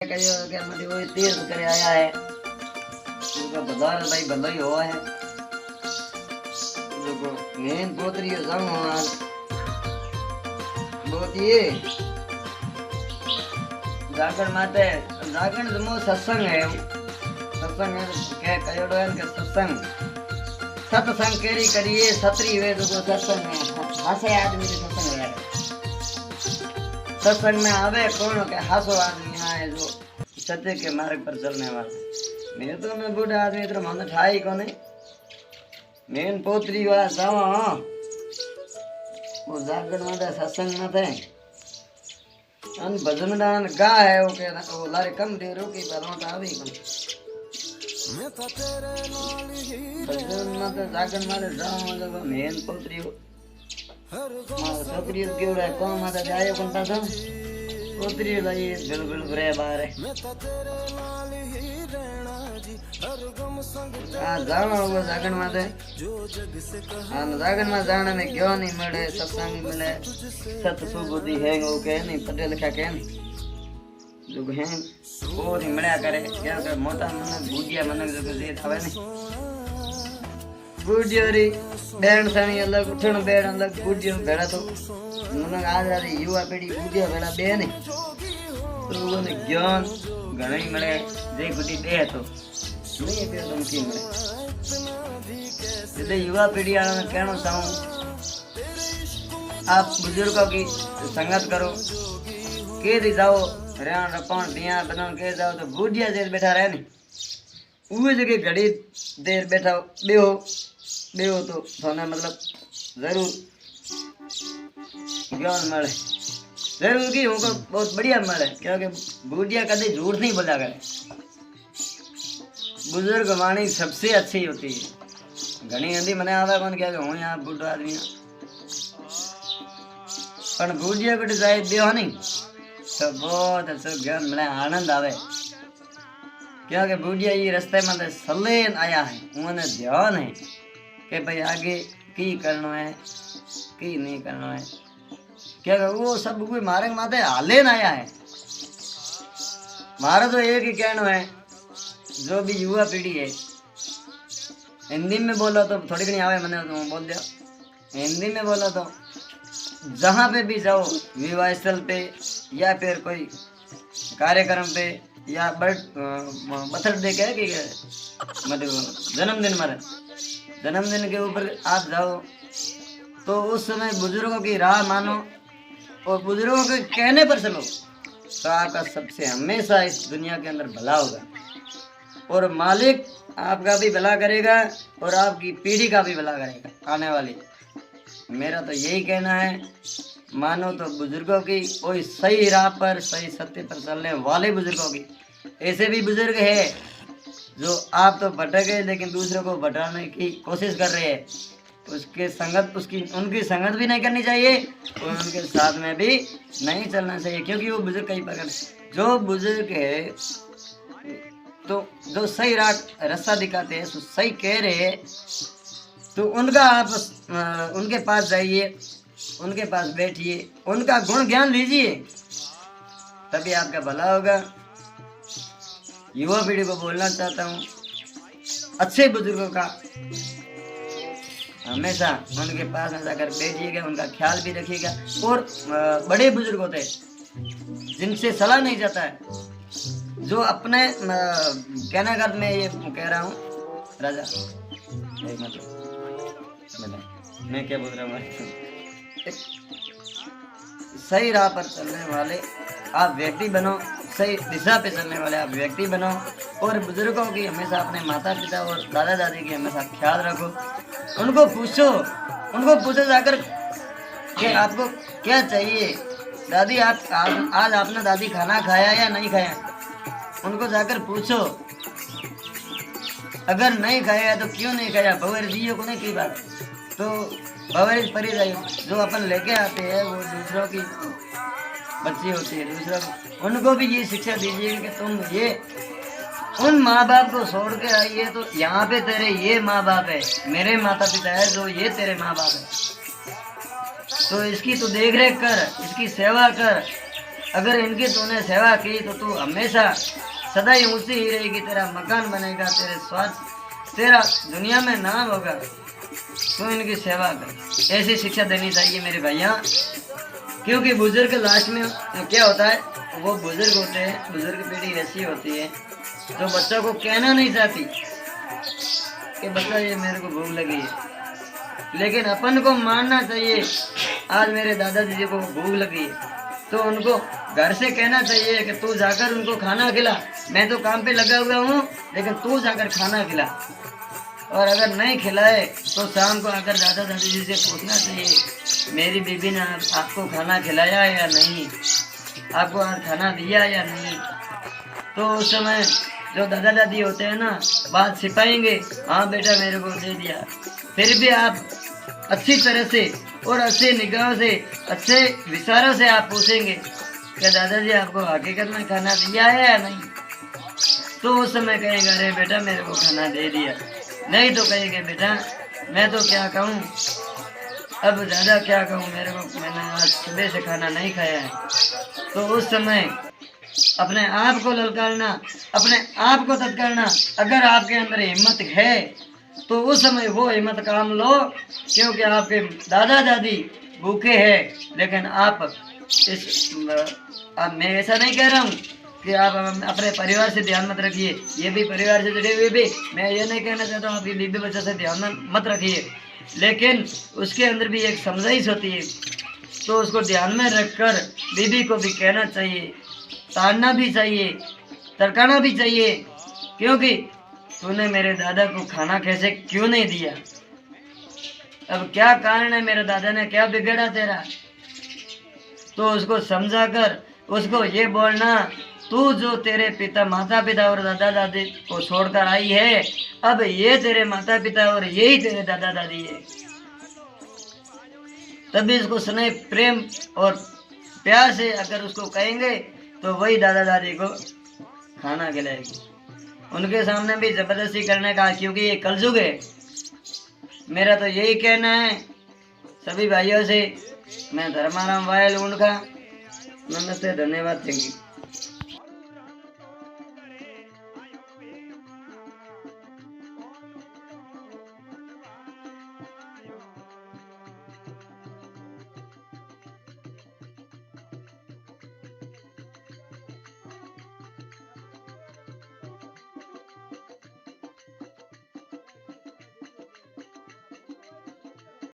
कहियो के मते वो तीर्थ करे आया है उनका बाजार भाई भलो ही हुआ है जो को मेन पोतरी जाऊं आज बहुत ये जागरण माते जागरण जमो सत्संग है के कयोड़ो है के सत्संग केरी करिए सत्री वे जो सत्संग है हासे आदमी के सत्संग है सत्संग में आवे कौन के हासो आदमी है जो सत्य के मार्ग पर चलने वाला मैं तो मैं बूढ़ा आदमी तो मन ठाई कोने मेन पोतरी वा जावा वो जागरण में सत्संग में थे अन भजन दान गा है वो के वो लारे कम दे रो की बलोट आवी कोन मैं तो तेरे नाल ही भजन में जागरण में जावा जब मेन पोतरी छोकरी केवड़ा कौन माता जाए कौन था तो पोतरी लाई बिल्कुल बुरे बारे जाना होगा जागरण माते जागरण में जाने में क्यों नहीं मिले सत्संग मिले सत सुबुद्धि है वो कह नहीं पढ़े लिखा कह नहीं जो हैं वो नहीं मिला करे क्या कर मोटा मन बूढ़िया मन जो के थावे नहीं बूढ़ियोरी बैठ सनी अलग उठन बैठ अलग बूढ़ियो भेड़ा तो मन आज रात युवा पीढ़ी बूढ़िया भेड़ा बे नहीं तो वो ने ज्ञान घणी मिले जे गुटी दे तो नहीं पे तुम की मिले इसलिए युवा पीढ़ी वालों ने कहना चाहूँ आप बुजुर्गों की संगत करो के दी जाओ रेण रपण बिया बना के जाओ तो बूढ़िया देर बैठा रहे नहीं वो जगह घड़ी देर बैठा बेहो तो थोने मतलब जरूर ज्ञान मिले जरूर की उनको बहुत बढ़िया मिले क्योंकि बूढ़िया कभी झूठ नहीं बोला करे बुजुर्ग वाणी सबसे अच्छी होती है घनी हिंदी मने आवे कौन क्या हूँ यहाँ बूढ़ो आदमी पर बूढ़िया को जाए बेहो नहीं तो बहुत अच्छा ज्ञान मिले आनंद आवे क्योंकि बूढ़िया ये रास्ते में सलेन आया है उन्होंने ध्यान है कि भाई आगे की करना है की नहीं करना है क्या वो सब कोई मारे माते हाले न आया है मारा तो एक ही कहना है जो भी युवा पीढ़ी है हिंदी में बोलो तो थोड़ी घनी आवे मैंने तो बोल दिया हिंदी में बोलो तो जहाँ पे भी जाओ विवाह स्थल पे या फिर कोई कार्यक्रम पे या बर्थडे कह कि मतलब जन्मदिन के ऊपर आप जाओ तो उस समय बुजुर्गों की राह मानो और बुजुर्गों के कहने पर चलो तो आपका सबसे हमेशा इस दुनिया के अंदर भला होगा और मालिक आपका भी भला करेगा और आपकी पीढ़ी का भी भला करेगा आने वाली मेरा तो यही कहना है मानो तो बुजुर्गों की कोई सही राह पर सही सत्य पर चलने वाले बुजुर्गों की ऐसे भी बुजुर्ग है जो आप तो भटक गए लेकिन दूसरों को भटाने की कोशिश कर रहे हैं उसके संगत उनकी संगत भी नहीं करनी चाहिए और उनके साथ में भी नहीं चलना चाहिए क्योंकि वो बुजुर्ग कई प्रकार जो बुजुर्ग है तो जो सही रास्ता दिखाते हैं तो सही कह रहे हैं तो उनका आप उनके पास जाइए उनके पास बैठिए उनका गुण ज्ञान लीजिए तभी आपका भला होगा युवा पीढ़ी को बोलना चाहता हूँ अच्छे बुजुर्गों का हमेशा उनके पास में जाकर बैठिएगा उनका ख्याल भी रखिएगा और बड़े बुजुर्ग होते हैं जिनसे सलाह नहीं जाता है जो अपने कहने का मैं ये कह रहा हूँ राजा मैं क्या बोल रहा हूँ सही राह पर चलने वाले आप व्यक्ति बनो सही दिशा पे चलने वाले आप व्यक्ति बनो और बुजुर्गों की हमेशा अपने माता पिता और दादा दादी की हमेशा ख्याल रखो उनको पूछो जाकर कि आपको क्या चाहिए दादी आप आज आपने दादी खाना खाया या नहीं खाया उनको जाकर पूछो अगर नहीं खाया तो क्यों नहीं खाया भवर दियो को नहीं की बात तो भवर परी जाइए जो अपन लेके आते हैं वो दूसरों की बच्ची होती है दूसरा उनको भी ये शिक्षा दीजिए कि तुम ये उन माँ बाप को छोड़ के आइए तो यहाँ पे तेरे ये माँ बाप है मेरे माता पिता है जो ये तेरे माँ बाप है तो इसकी तो देख रेख कर इसकी सेवा कर अगर इनकी तूने सेवा की तो तू हमेशा सदा ही ऊंची ही रहेगी, तेरा मकान बनेगा, तेरे स्वास्थ्य, तेरा दुनिया में नाम होगा। तू इनकी सेवा कर। ऐसी शिक्षा देनी चाहिए मेरे भैया, क्योंकि बुजुर्ग लास्ट में तो क्या होता है, वो बुजुर्ग होते हैं, बुजुर्ग पीढ़ी ऐसी होती है जो बच्चों को कहना नहीं चाहती कि बच्चा ये मेरे को भूख लगी है, लेकिन अपन को मानना चाहिए आज मेरे दादाजी जी को भूख लगी है तो उनको घर से कहना चाहिए कि तू जाकर उनको खाना खिला, मैं तो काम पे लगा हुआ हूँ लेकिन तू जाकर खाना खिला। और अगर नहीं खिलाए तो शाम को आकर दादा दादी जी से पूछना चाहिए मेरी बीबी ने आपको खाना खिलाया या नहीं, आपको आज खाना दिया या नहीं। तो उस समय जो दादा दादी होते हैं ना, बात छिपाएंगे, हाँ बेटा मेरे को दे दिया, फिर भी आप अच्छी तरह से और अच्छे निगाह से, अच्छे विचारों से आप पूछेंगे क्या दादाजी आपको हकीकत में खाना दिया है या नहीं। तो उस समय कहेंगे अरे बेटा मेरे को खाना दे दिया, नहीं तो कहेंगे बेटा मैं तो क्या कहूँ, अब ज़्यादा क्या कहूँ, मेरे को मैंने आज सुबह से खाना नहीं खाया है। तो उस समय अपने आप को ललकारना, अपने आप को तत्कारना, अगर आपके अंदर हिम्मत है तो उस समय वो हिम्मत काम लो, क्योंकि आपके दादा दादी भूखे हैं। लेकिन आप मैं ऐसा नहीं कह रहा हूँ कि आप अपने परिवार से ध्यान मत रखिए, ये भी परिवार से जुड़े हुए भी, मैं ये नहीं कहना चाहता हूँ आपकी बीबी बच्चा से ध्यान मत रखिए, लेकिन उसके अंदर भी एक समझाइश होती है, तो उसको ध्यान में रखकर बीबी को भी कहना चाहिए, ताड़ना भी चाहिए, तरकाना भी चाहिए, क्योंकि तूने मेरे दादा को खाना कैसे क्यों नहीं दिया, अब क्या कारण है, मेरे दादा ने क्या बिगड़ा तेरा। तो उसको समझाकर उसको ये बोलना, तू जो तेरे पिता माता पिता और दादा दादी को छोड़कर आई है, अब ये तेरे माता पिता और यही तेरे दादा दादी है। तभी इसको स्नेह प्रेम और प्यार से अगर उसको कहेंगे तो वही दादा दादी को खाना खिलाएगी। उनके सामने भी जबरदस्ती करने का, क्योंकि ये कलयुग है। मेरा तो यही कहना है सभी भाइयों से। मैं धर्माराम वायल उनका नमस्ते, धन्यवाद, थैंक यू।